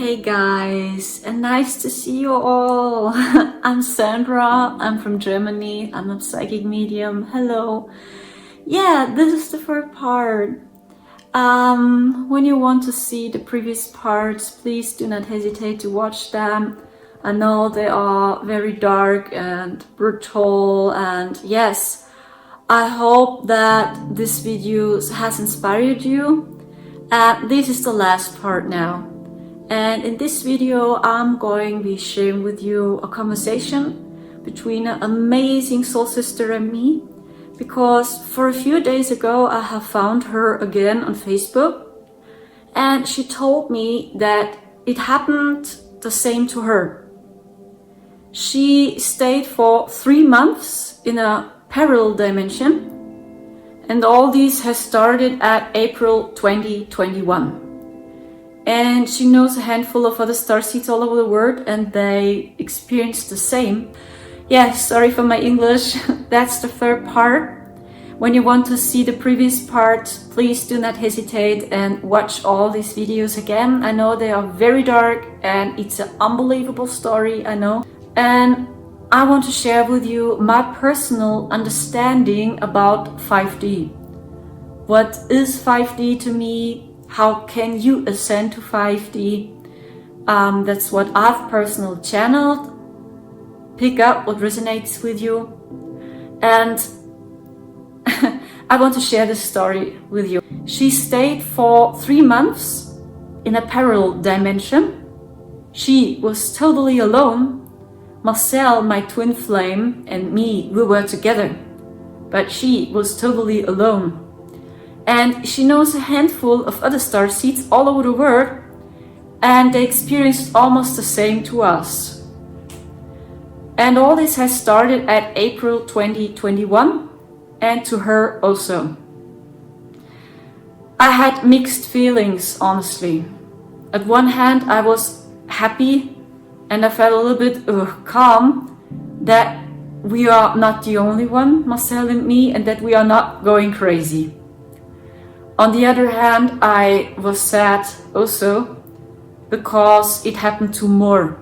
Hey guys, and nice to see you all. I'm Sandra, I'm from Germany, I'm a psychic medium. Hello. Yeah, this is the third part. When you want to see the previous parts, please do not hesitate to watch them. I know they are very dark and brutal, and yes, I hope that this video has inspired you. This is the last part now. And in this video, I'm going to be sharing with you a conversation between an amazing soul sister and me, because for a few days ago, I have found her again on Facebook, and she told me that it happened the same to her. She stayed for 3 months in a parallel dimension, and all this has started at April 2021. And she knows a handful of other starseeds all over the world, and they experienced the same. Yeah, sorry for my English. That's the third part. When you want to see the previous part, please do not hesitate and watch all these videos again. I know they are very dark and it's an unbelievable story, I know. And I want to share with you my personal understanding about 5D. What is 5D to me? How can you ascend to 5D? That's what I've personally channeled. Pick up what resonates with you. And I want to share this story with you. She stayed for 3 months in a parallel dimension. She was totally alone. Marcel, my twin flame, and me, we were together. But she was totally alone. And she knows a handful of other starseeds all over the world, and they experienced almost the same to us. And all this has started at April 2021, and to her also. I had mixed feelings, honestly. At one hand, I was happy, and I felt a little bit calm that we are not the only one, Marcel and me, and that we are not going crazy. On the other hand, I was sad also because it happened to more.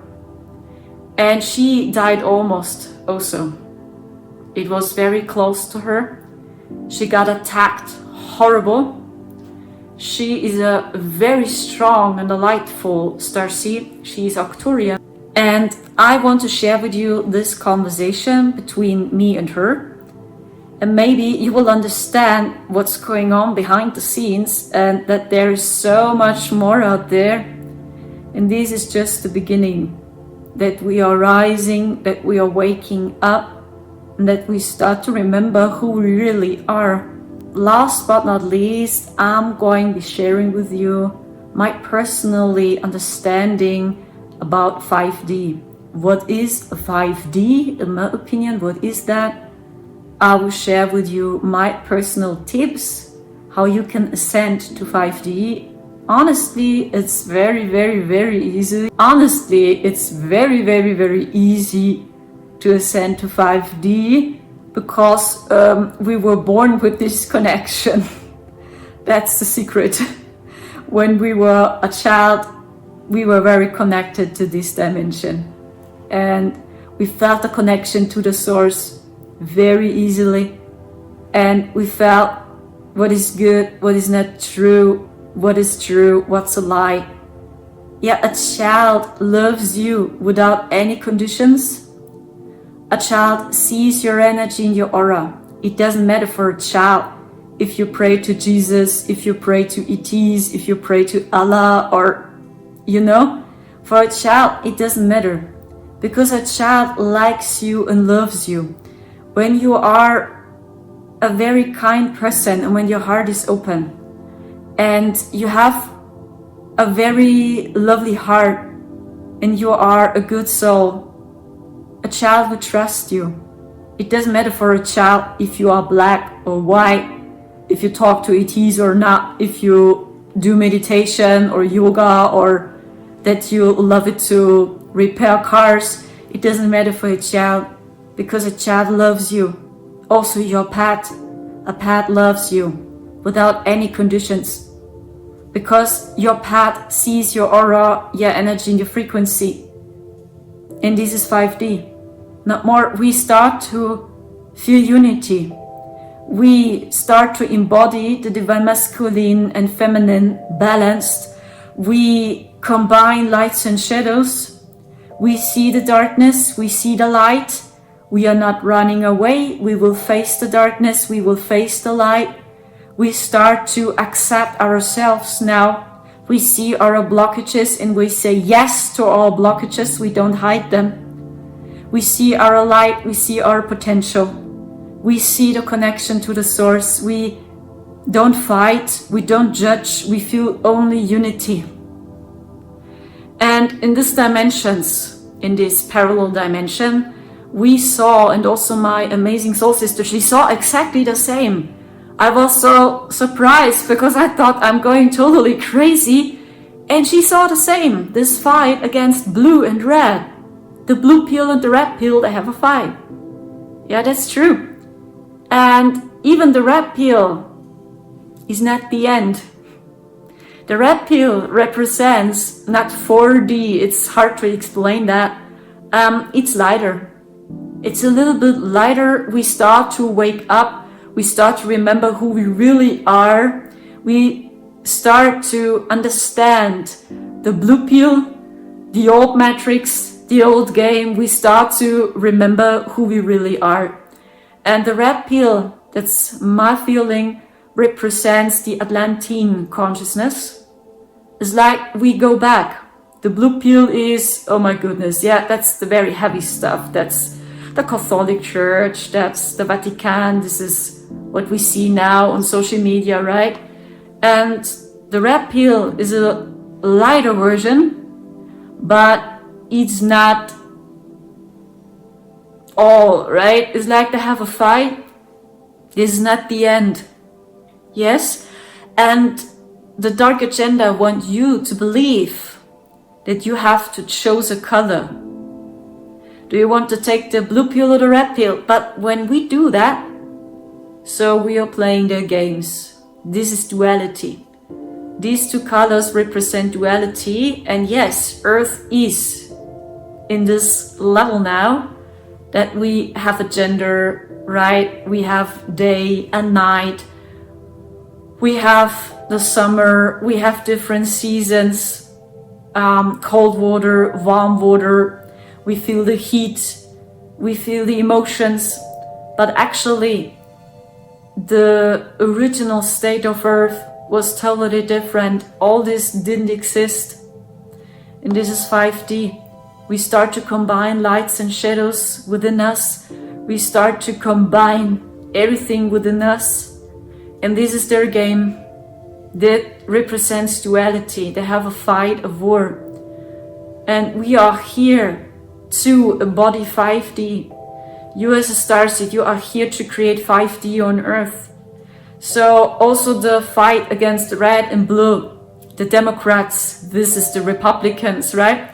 And she died almost also. It was very close to her. She got attacked horrible. She is a very strong and delightful starseed. She is ARCTURIAN. And I want to share with you this conversation between me and her. And maybe you will understand what's going on behind the scenes, and that there is so much more out there. And this is just the beginning. That we are rising, that we are waking up, and that we start to remember who we really are. Last but not least, I'm going to be sharing with you my personally understanding about 5D. What is a 5D? In my opinion, what is that? I will share with you my personal tips, how you can ascend to 5D. Honestly, it's very easy. Honestly, it's very easy to ascend to 5D because we were born with this connection. That's the secret. When we were a child, we were very connected to this dimension. And we felt a connection to the source very easily, and we felt what is good, what is not true, what is true, what's a lie. Yeah, a child loves you without any conditions. A child sees your energy in your aura. It doesn't matter for a child if you pray to Jesus, if you pray to ETs, if you pray to Allah, or for a child it doesn't matter, because a child likes you and loves you. When you are a very kind person, and when your heart is open, and you have a very lovely heart, and you are a good soul, a child will trust you. It doesn't matter for a child if you are black or white, if you talk to ETs or not, if you do meditation or yoga, or that you love it to repair cars. It doesn't matter for a child, because a child loves you. Also your pet, a pet loves you without any conditions. because your path sees your aura, your energy, and your frequency. And this is 5D. Not more, we start to feel unity. We start to embody the divine masculine and feminine balanced. We combine lights and shadows. We see the darkness, we see the light. We are not running away. We will face the darkness, we will face the light. We start to accept ourselves now. We see our blockages and we say yes to all blockages. We don't hide them. We see our light, we see our potential. We see the connection to the source. We don't fight, we don't judge, we feel only unity. And in these dimensions, in this parallel dimension, we saw, and also my amazing soul sister, she saw exactly the same. I was so surprised because I thought I'm going totally crazy, and she saw the same, this fight against blue and red. The blue pill and the red pill, they have a fight. Yeah, that's true. And even the red pill is not the end. The red pill represents not 4D, it's hard to explain that. It's lighter. It's a little bit lighter. We start to wake up. We start to remember who we really are. We start to understand the blue pill, the old matrix, the old game. We start to remember who we really are. And the red pill, that's my feeling, represents the Atlantean consciousness. It's like we go back. The blue pill is, oh my goodness, yeah, that's the very heavy stuff. That's the Catholic Church, that's the Vatican. This is what we see now on social media, right? And the red pill is a lighter version, but it's not all, right? It's like they have a fight. This is not the end. Yes? And the dark agenda wants you to believe that you have to choose a color. Do you want to take the blue pill or the red pill? But when we do that, so we are playing their games. This is duality. These two colors represent duality. And yes, Earth is in this level now that we have a gender, right? We have day and night. We have the summer. We have different seasons. Cold water, warm water. We feel the heat. We feel the emotions. But actually, the original state of Earth was totally different. All this didn't exist. And this is 5D. We start to combine lights and shadows within us. We start to combine everything within us. And this is their game that represents duality. They have a fight, a war. And we are here to embody 5D. You as a starseed, you are here to create 5D on Earth. So also the fight against red and blue, the Democrats, this is the Republicans, right?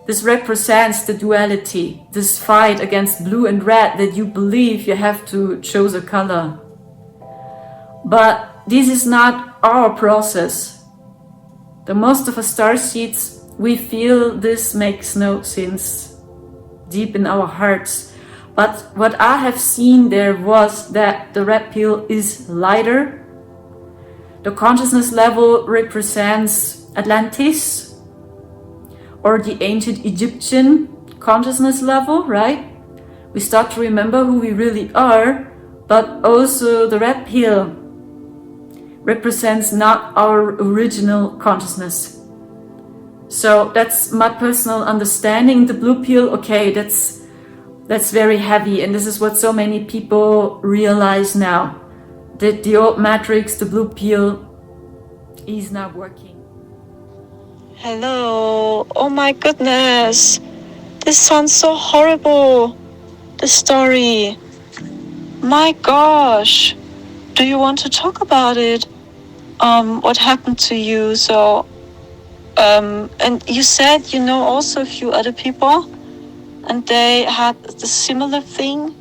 This represents the duality, this fight against blue and red, that you believe you have to choose a color. But this is not our process. The most of us starseeds, we feel this makes no sense deep in our hearts. But what I have seen there was that the red pill is lighter. The consciousness level represents Atlantis or the ancient Egyptian consciousness level, right? We start to remember who we really are, but also the red pill represents not our original consciousness. So that's my personal understanding. The blue pill, okay, that's very heavy, and this is what so many people realize now, that the old matrix, the blue pill, is not working. Hello, oh my goodness, this sounds so horrible, the story. My gosh, do you want to talk about it? What happened to you? So, and you said you know also a few other people, and they had the similar thing.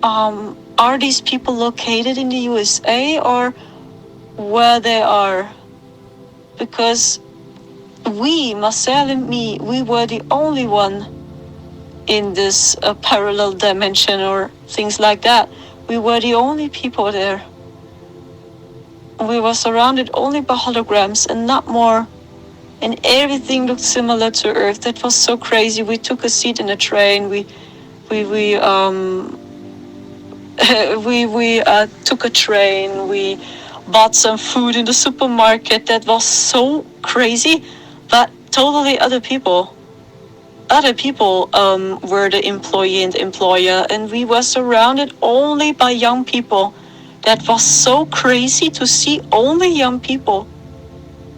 Are these people located in the USA or where they are? because we, Marcel and me, we were the only one in this parallel dimension or things like that. We were the only people there. We were surrounded only by holograms and not more. And everything looked similar to Earth. That was so crazy. We took a seat in a train. We took a train. We bought some food in the supermarket. That was so crazy, but totally other people. Other people were the employee and employer, and we were surrounded only by young people. That was so crazy to see only young people.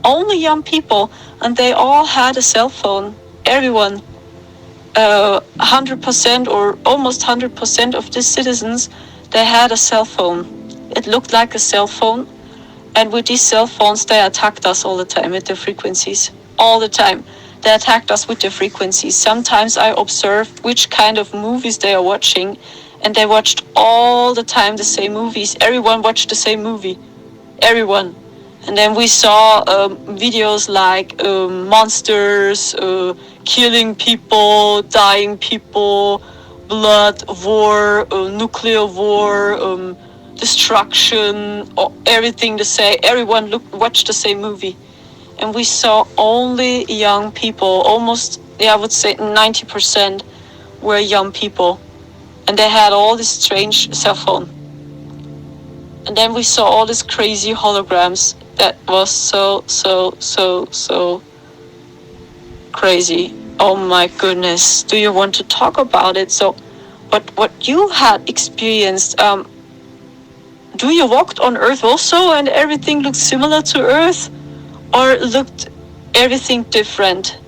Only young people, and they all had a cell phone. Everyone. 100% or almost 100% of the citizens, they had a cell phone. It looked like a cell phone, and with these cell phones, they attacked us all the time with their frequencies. All the time. They attacked us with their frequencies. Sometimes I observed which kind of movies they are watching, and they watched all the time the same movies. Everyone watched the same movie. Everyone. And then we saw videos like monsters, killing people, dying people, blood, war, nuclear war, destruction, everything the same. Everyone watched the same movie. And we saw only young people, almost, I would say 90% were young people. And they had all this strange cell phone. And then we saw all these crazy holograms. That was so crazy. Oh my goodness. Do you want to talk about it? So what you had experienced, do you walked on Earth also and everything looked similar to Earth? Or looked everything different?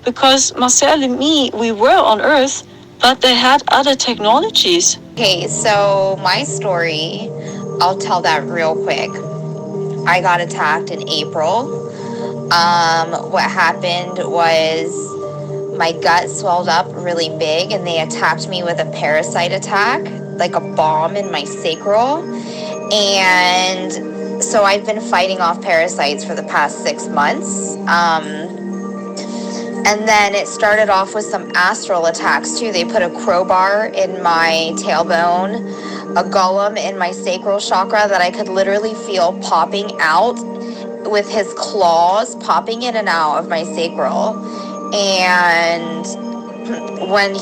Because Marcel and me, we were on Earth, but they had other technologies. Okay, so my story, I'll tell that real quick. I got attacked in April. What happened was my gut swelled up really big and they attacked me with a parasite attack, like a bomb in my sacral. And so I've been fighting off parasites for the past 6 months. And then it started off with some astral attacks too. They put a crowbar in my tailbone, a golem in my sacral chakra that I could literally feel popping out with his claws, popping in and out of my sacral. And when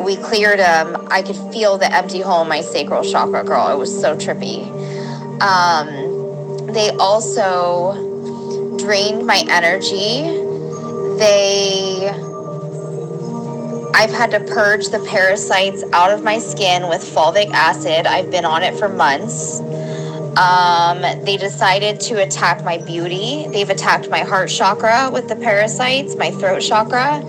we cleared him, I could feel the empty hole in my sacral chakra, girl. It was so trippy. They also drained my energy. I've had to purge the parasites out of my skin with fulvic acid. I've been on it for months. They decided to attack my beauty. They've attacked my heart chakra with the parasites, my throat chakra,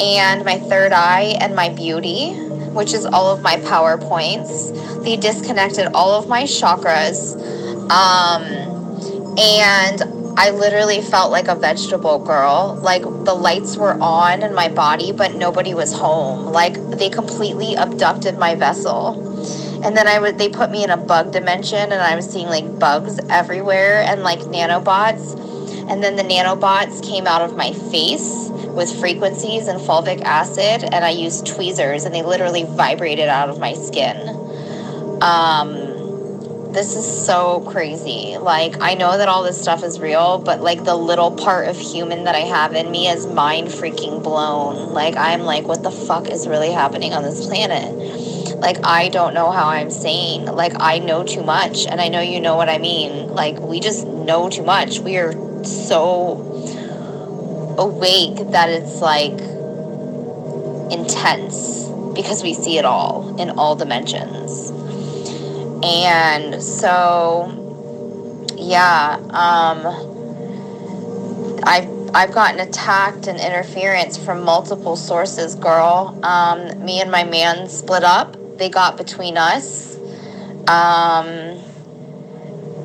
and my third eye and my beauty, which is all of my power points. They disconnected all of my chakras. And I literally felt like a vegetable, girl. Like the lights were on in my body, but nobody was home. Like they completely abducted my vessel. And then they put me in a bug dimension and I was seeing like bugs everywhere and like nanobots. And then the nanobots came out of my face with frequencies and fulvic acid, and I used tweezers and they literally vibrated out of my skin. This is so crazy. Like, I know that all this stuff is real, but like the little part of human that I have in me is mind freaking blown. Like, I'm like, what the fuck is really happening on this planet? Like, I don't know how I'm sane. Like, I know too much, and I know you know what I mean. Like, we just know too much. We are so awake that it's like intense because we see it all in all dimensions. And so, yeah, I've gotten attacked and interference from multiple sources, girl. Me and my man split up. They got between us.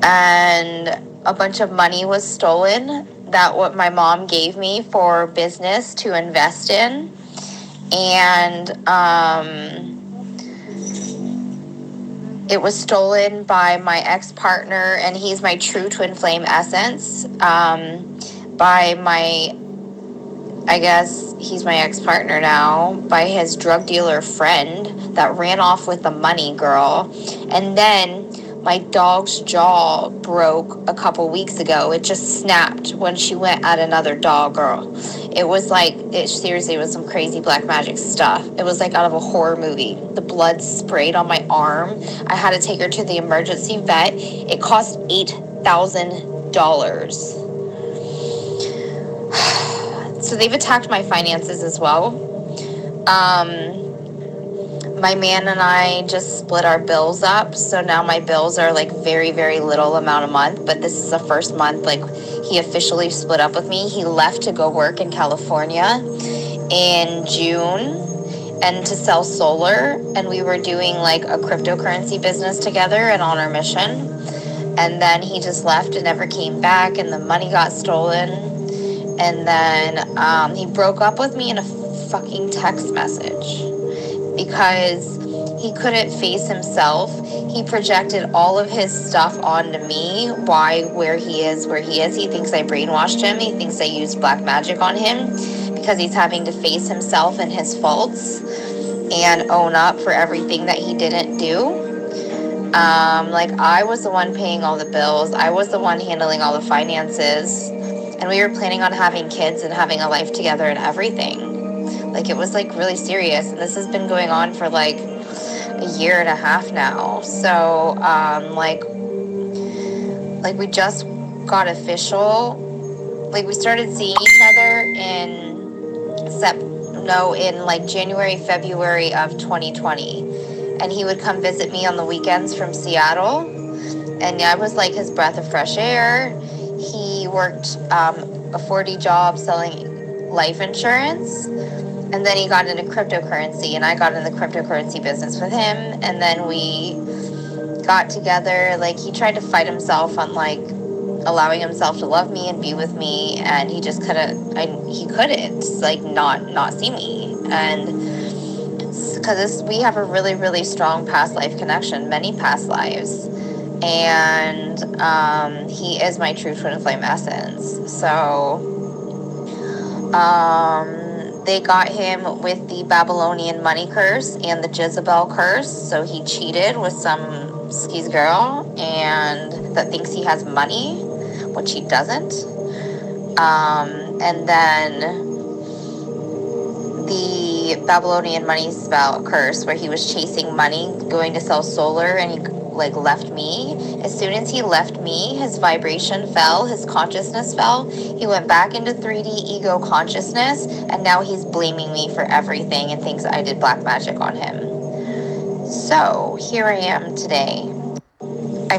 And a bunch of money was stolen. That what my mom gave me for business to invest in. And, It was stolen by my ex-partner, and he's my true twin flame essence, by my, I guess he's my ex-partner now, by his drug dealer friend that ran off with the money, girl. And then my dog's jaw broke a couple weeks ago. It just snapped when she went at another dog, girl. It was like, it seriously was some crazy black magic stuff. It was like out of a horror movie. The blood sprayed on my arm. I had to take her to the emergency vet. It cost $8,000. So they've attacked my finances as well. My man and I just split our bills up, so now my bills are like very, very little amount a month, but this is the first month like he officially split up with me. He left to go work in California in June and to sell solar, and we were doing like a cryptocurrency business together and on our mission. And then he just left and never came back, and the money got stolen. And then he broke up with me in a fucking text message because he couldn't face himself. He projected all of his stuff onto me, where he is. He thinks I brainwashed him. He thinks I used black magic on him because he's having to face himself and his faults and own up for everything that he didn't do. Like, I was the one paying all the bills. I was the one handling all the finances. And we were planning on having kids and having a life together and everything. Like, it was like really serious, and this has been going on for like a year and a half now. So like we just got official. Like, we started seeing each other in like January, February of 2020, and he would come visit me on the weekends from Seattle, and I was like his breath of fresh air. He worked a 40 job selling life insurance. And then he got into cryptocurrency, and I got in the cryptocurrency business with him. And then we got together. Like, he tried to fight himself on like allowing himself to love me and be with me, and he just couldn't. He couldn't like not see me, and because we have a really, really strong past life connection, many past lives, and he is my true twin flame essence. So they got him with the Babylonian money curse and the Jezebel curse. So he cheated with some skis girl and that thinks he has money, which he doesn't. And then the Babylonian money spell curse, where he was chasing money, going to sell solar, and he like left me. As soon as he left me, his vibration fell, his consciousness fell. He went back into 3D ego consciousness, and now he's blaming me for everything and thinks I did black magic on him. So here I am today.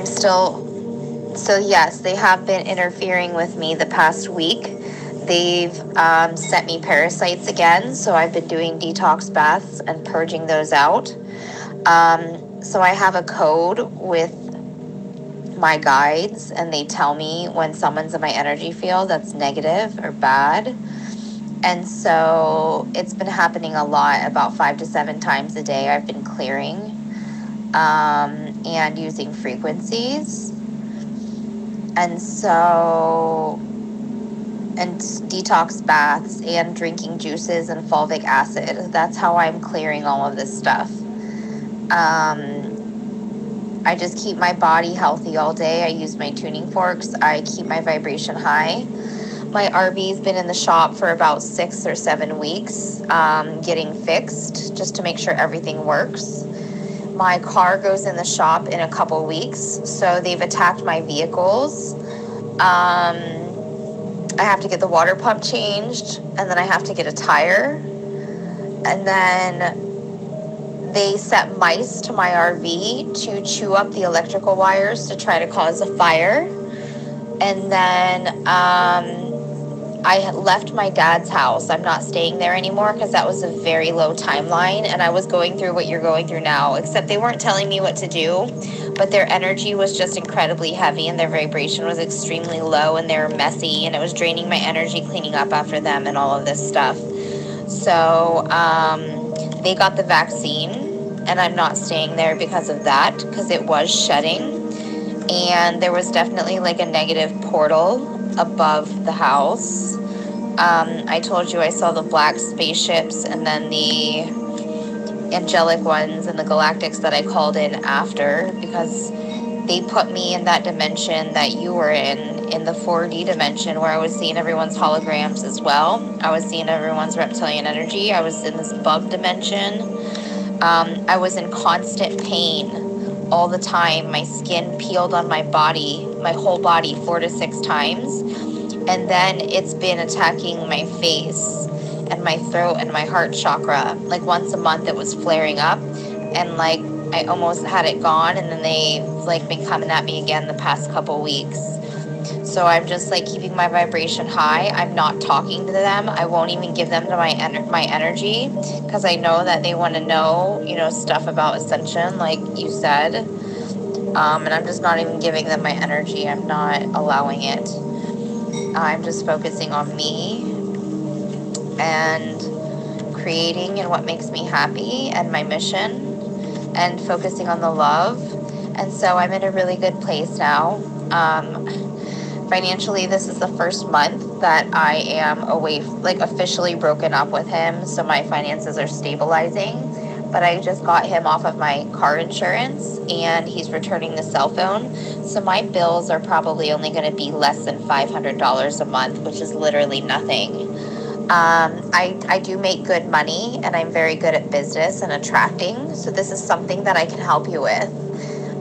So yes, they have been interfering with me the past week. They've sent me parasites again, so I've been doing detox baths and purging those out. So I have a code with my guides, and they tell me when someone's in my energy field that's negative or bad. And so it's been happening a lot, about 5 to 7 times a day. I've been clearing and using frequencies. And detox baths and drinking juices and fulvic acid. That's how I'm clearing all of this stuff. I just keep my body healthy all day. I use my tuning forks. I keep my vibration high. My RV's been in the shop for about 6 or 7 weeks, getting fixed just to make sure everything works. My car goes in the shop in a couple weeks, so they've attacked my vehicles. I have to get the water pump changed, and then I have to get a tire. And then they set mice to my RV to chew up the electrical wires to try to cause a fire. And then I left my dad's house. I'm not staying there anymore because that was a very low timeline, and I was going through what you're going through now, except they weren't telling me what to do, but their energy was just incredibly heavy, and their vibration was extremely low, and they were messy, and it was draining my energy cleaning up after them and all of this stuff. So they got the vaccine, and I'm not staying there because of that, because it was shedding. And there was definitely like a negative portal above the house. I told you I saw the black spaceships and then the angelic ones and the galactics that I called in after, because they put me in that dimension that you were in the 4D dimension, where I was seeing everyone's holograms as well. I was seeing everyone's reptilian energy. I was in this bug dimension. I was in constant pain all the time. My skin peeled on my body, my whole body, 4 to 6 times. And then it's been attacking my face and my throat and my heart chakra. Like once a month it was flaring up, and like I almost had it gone, and then they've like been coming at me again the past couple weeks. So I'm just like keeping my vibration high. I'm not talking to them. I won't even give them to my energy, because I know that they want to know, you know, stuff about ascension, like you said. And I'm just not even giving them my energy. I'm not allowing it. I'm just focusing on me and creating and what makes me happy and my mission, and focusing on the love. And so I'm in a really good place now. Financially, this is the first month that I am away, like officially broken up with him. So my finances are stabilizing. But I just got him off of my car insurance, and he's returning the cell phone. So my bills are probably only going to be less than $500 a month, which is literally nothing. I do make good money, and I'm very good at business and attracting. So this is something that I can help you with.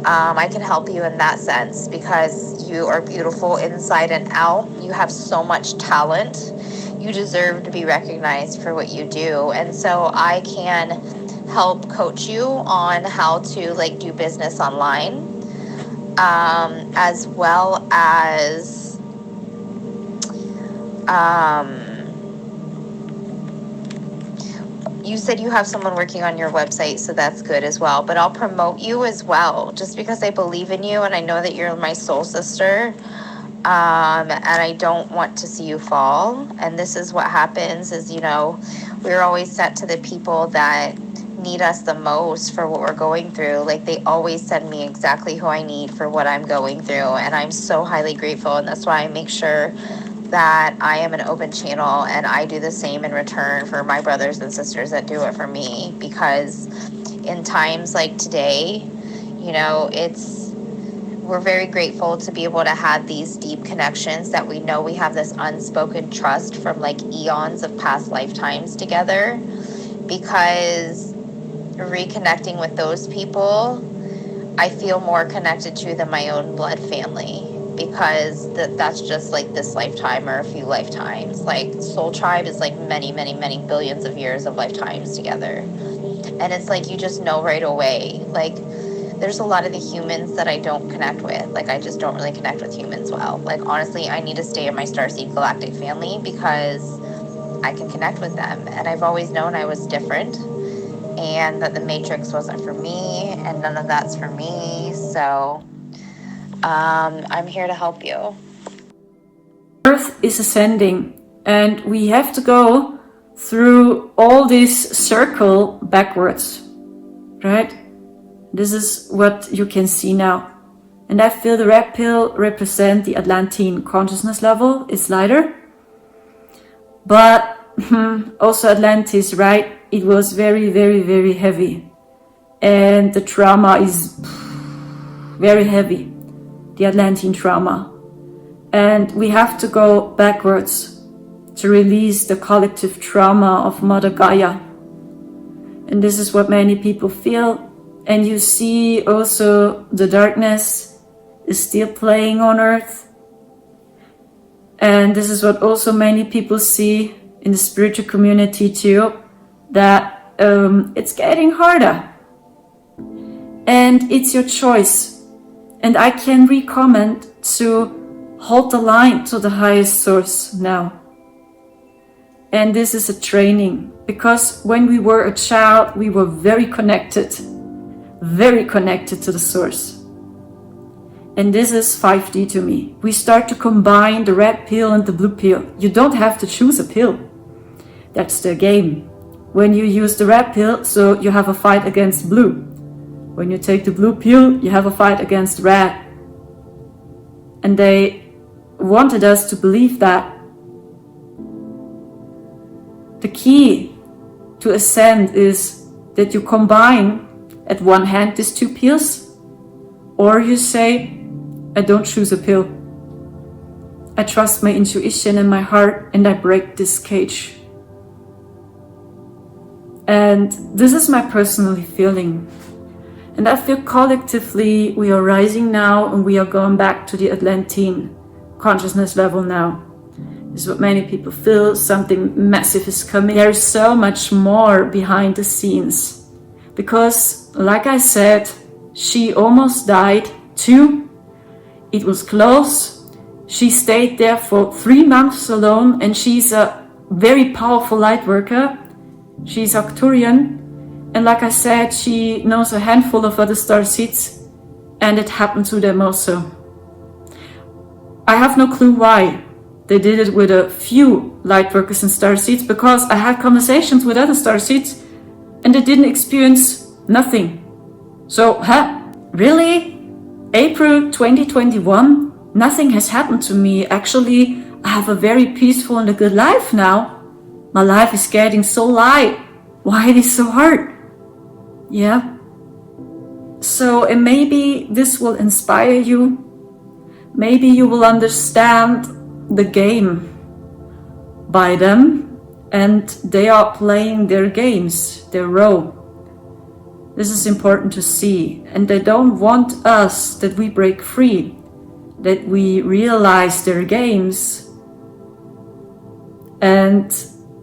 I can help you in that sense, because you are beautiful inside and out. You have so much talent. You deserve to be recognized for what you do. And so I can help coach you on how to like do business online, as well as you said you have someone working on your website, so that's good as well. But I'll promote you as well, just because I believe in you and I know that you're my soul sister. And I don't want to see you fall. And this is what happens is, you know, we're always sent to the people that need us the most for what we're going through. Like they always send me exactly who I need for what I'm going through. And I'm so highly grateful. And that's why I make sure that I am an open channel, and I do the same in return for my brothers and sisters that do it for me. Because in times like today, you know, we're very grateful to be able to have these deep connections that we know we have this unspoken trust from like eons of past lifetimes together. Because reconnecting with those people, I feel more connected to than my own blood family, because that's just like this lifetime or a few lifetimes. Like Soul Tribe is like many, many, many billions of years of lifetimes together. And it's like you just know right away. Like there's a lot of the humans that I don't connect with. Like I just don't really connect with humans well. Like honestly, I need to stay in my Starseed Galactic family because I can connect with them. And I've always known I was different, and that the Matrix wasn't for me, and none of that's for me. So I'm here to help you. Earth is ascending, and we have to go through all this circle backwards, right? This is what you can see now. And I feel the red pill represent the Atlantean consciousness level. It's lighter. But also Atlantis, right? It was very, very, very heavy. And the trauma is very heavy. The Atlantean trauma. And we have to go backwards to release the collective trauma of Mother Gaia. And this is what many people feel. And you see also the darkness is still playing on Earth. And this is what also many people see in the spiritual community too, that it's getting harder. And it's your choice. And I can recommend to hold the line to the highest source now. And this is a training, because when we were a child, we were very connected to the source. And this is 5D to me. We start to combine the red pill and the blue pill. You don't have to choose a pill. That's the game. when you use the red pill, so you have a fight against blue. When you take the blue pill, you have a fight against red. And they wanted us to believe that the key to ascend is that you combine at one hand these two pills, or you say, I don't choose a pill. I trust my intuition and my heart, and I break this cage. And this is my personal feeling. And I feel collectively we are rising now, and we are going back to the Atlantean consciousness level now. This is what many people feel. Something massive is coming. There's so much more behind the scenes. Because, like I said, she almost died too. It was close. She stayed there for 3 months alone, and she's a very powerful light worker. She's Arcturian. And like I said, she knows a handful of other starseeds, and it happened to them also. I have no clue why they did it with a few light workers and starseeds, because I had conversations with other starseeds and they didn't experience nothing. So, really? April 2021? Nothing has happened to me. Actually, I have a very peaceful and a good life now. My life is getting so light. Why it is so hard? Yeah. So, and maybe this will inspire you. Maybe you will understand the game by them, and they are playing their games, their role. This is important to see, and they don't want us that we break free, that we realize their games. And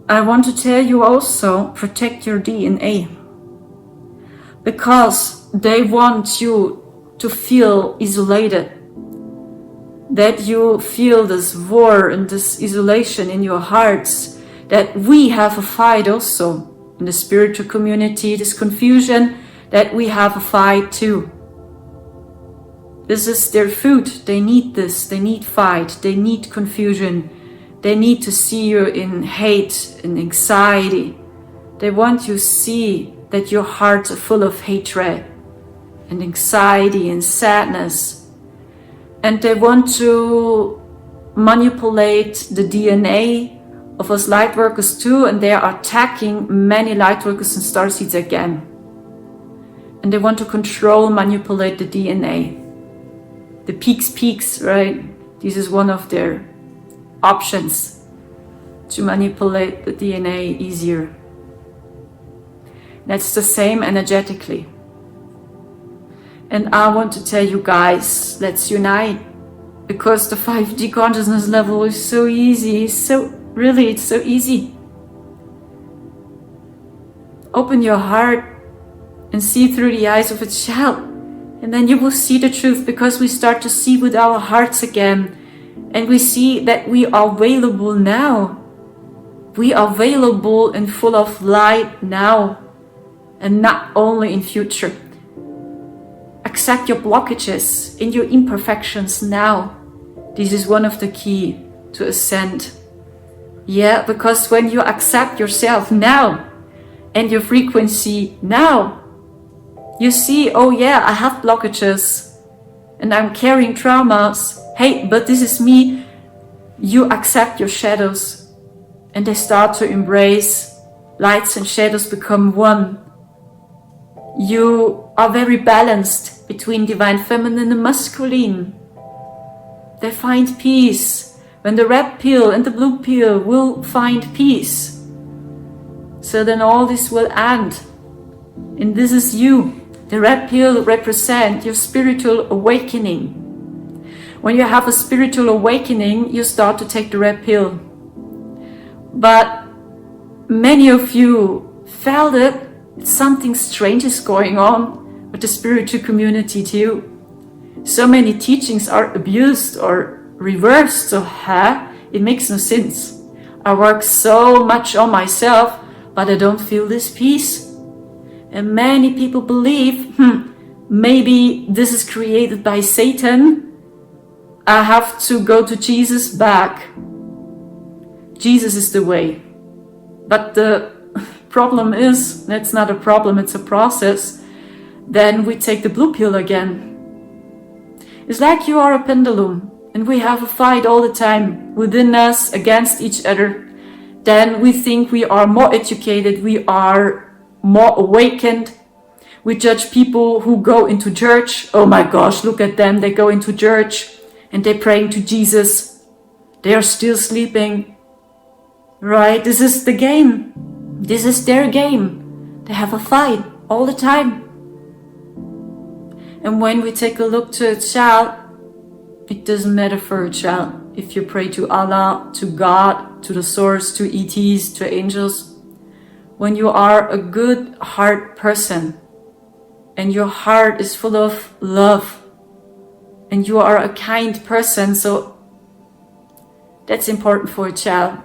I want to tell you also, protect your DNA, because they want you to feel isolated, that you feel this war and this isolation in your hearts, that we have a fight also in the spiritual community, this confusion, that we have a fight too. This is their food. They need this. They need fight. They need confusion. They need to see you in hate and anxiety. They want you to see that your hearts are full of hatred and anxiety and sadness. And they want to manipulate the DNA of us light workers too, and they are attacking many light workers and starseeds again. And they want to control, manipulate the DNA. The peaks, right? This is one of their options, to manipulate the DNA easier. That's the same energetically. And I want to tell you guys, let's unite, because the 5D consciousness level is so easy. It's so easy. Open your heart and see through the eyes of a child, and then you will see the truth, because we start to see with our hearts again, and we see that we are available now. We are available and full of light now, and not only in future. Accept your blockages and your imperfections now. This is one of the key to ascend. Yeah, because when you accept yourself now and your frequency now, you see, oh yeah, I have blockages and I'm carrying traumas. Hey, but this is me. You accept your shadows, and they start to embrace. Lights and shadows become one. You are very balanced between divine feminine and masculine. They find peace when the red pill and the blue pill will find peace. So then all this will end. And this is you. The red pill represents your spiritual awakening. When you have a spiritual awakening, you start to take the red pill. But many of you felt it. Something strange is going on with the spiritual community too. So many teachings are abused or reversed, so it makes no sense. I work so much on myself, but I don't feel this peace. And many people believe, maybe this is created by Satan. I have to go to Jesus back. Jesus is the way. But the problem is, that's not a problem, it's a process, then we take the blue pill again. It's like you are a pendulum and we have a fight all the time within us against each other. Then we think we are more educated, we are more awakened. We judge people who go into church. Oh my gosh, look at them, they go into church and they're praying to Jesus. They are still sleeping. Right, this is the game. This is their game. They have a fight all the time. And when we take a look to a child, it doesn't matter for a child if you pray to Allah, to God, to the source, to ETs, to angels. When you are a good heart person and your heart is full of love and you are a kind person, so that's important for a child.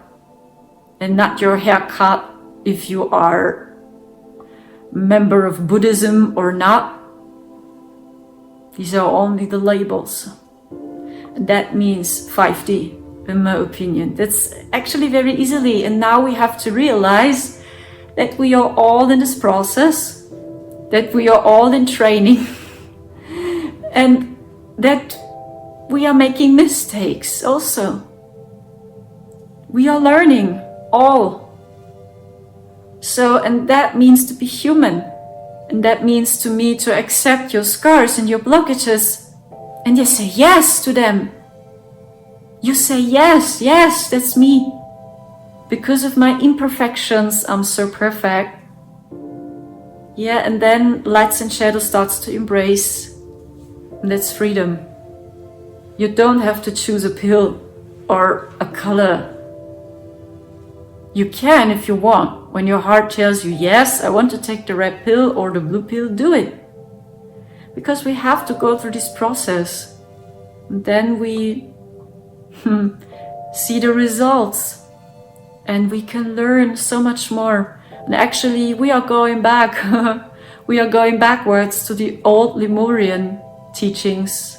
And not your haircut, if you are a member of Buddhism or not. These are only the labels. And that means 5D, in my opinion. That's actually very easily. And now we have to realize that we are all in this process, that we are all in training, and that we are making mistakes also. We are learning. All. So, and that means to be human. And that means to me to accept your scars and your blockages. And you say yes to them. You say yes, yes, that's me. Because of my imperfections, I'm so perfect. Yeah, and then lights and shadows starts to embrace. And that's freedom. You don't have to choose a pill or a color. You can if you want. When your heart tells you, yes, I want to take the red pill or the blue pill, do it. Because we have to go through this process. And then we see the results. And we can learn so much more. And actually, we are going back. We are going backwards to the old Lemurian teachings.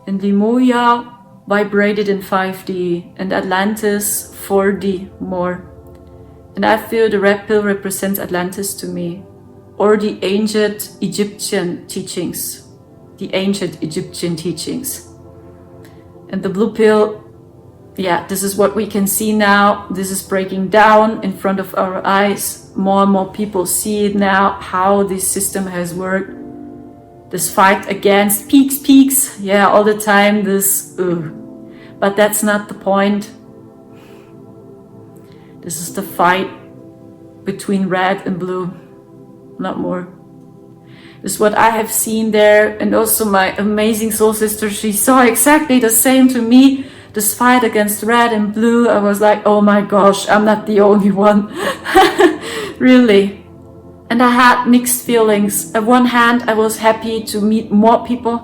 And Lemuria vibrated in 5D and Atlantis 4D more. And I feel the red pill represents Atlantis to me, or the ancient Egyptian teachings. The ancient Egyptian teachings. And the blue pill, yeah, this is what we can see now. This is breaking down in front of our eyes. More and more people see it now, how this system has worked. This fight against peaks, yeah, all the time, this, But that's not the point. This is the fight between red and blue, not more. This is what I have seen there, and also my amazing soul sister, she saw exactly the same to me, this fight against red and blue. I was like, oh my gosh, I'm not the only one. Really. And I had mixed feelings. On one hand, I was happy to meet more people,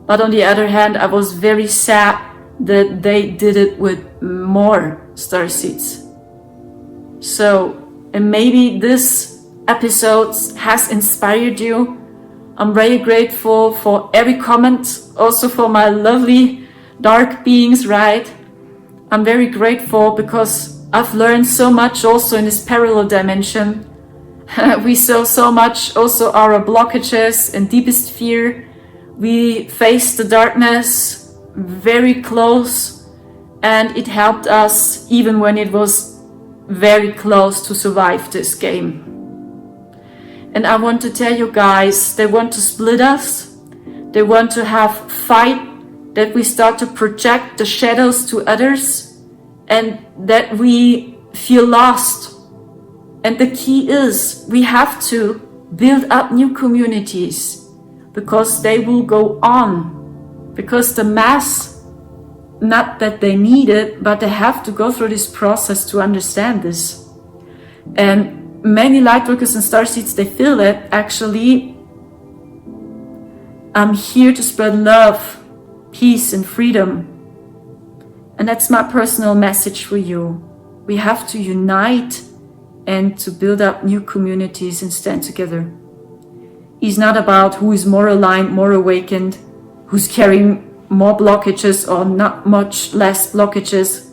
but on the other hand, I was very sad that they did it with more starseeds. So, and maybe this episode has inspired you. I'm very grateful for every comment, also for my lovely dark beings, right? I'm very grateful because I've learned so much also in this parallel dimension. We saw so much also our blockages and deepest fear. We faced the darkness very close, and it helped us even when it was very close to survive this game. And I want to tell you guys, they want to split us. They want to have fight, that we start to project the shadows to others, and that we feel lost. And the key is we have to build up new communities, because they will go on. Because the mass, not that they need it, but they have to go through this process to understand this. And many lightworkers and starseeds, they feel that actually I'm here to spread love, peace and freedom. And that's my personal message for you. We have to unite and to build up new communities and stand together. It's not about who is more aligned, more awakened, who's carrying more blockages or not much less blockages.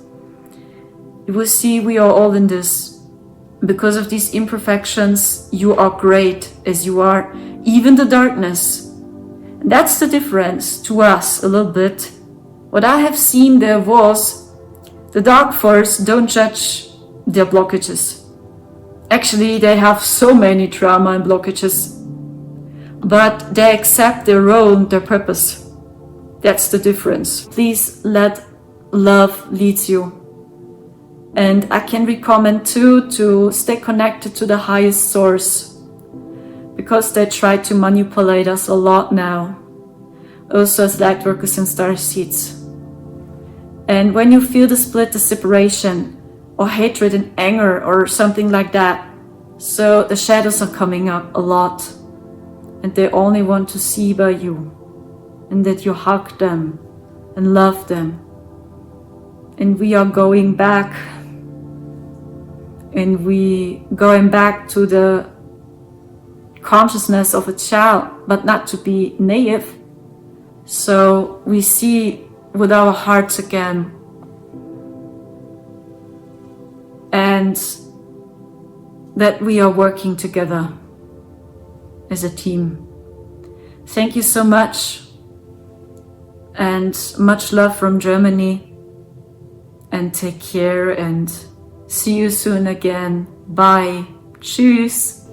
You will see we are all in this. because of these imperfections, you are great as you are, even the darkness. That's the difference to us a little bit. What I have seen there was the dark force don't judge their blockages. Actually, they have so many trauma and blockages, but they accept their role and their purpose. That's the difference. Please let love lead you. And I can recommend too to stay connected to the highest source, because they try to manipulate us a lot now, also as light workers and starseeds. And when you feel the split, the separation, or hatred and anger or something like that, so the shadows are coming up a lot, and they only want to see by you, and that you hug them and love them. And we are going back, and we going back to the consciousness of a child, but not to be naive. So we see with our hearts again, and that we are working together as a team. Thank you so much, and much love from Germany, and take care, and see you soon again. Bye. Tschüss.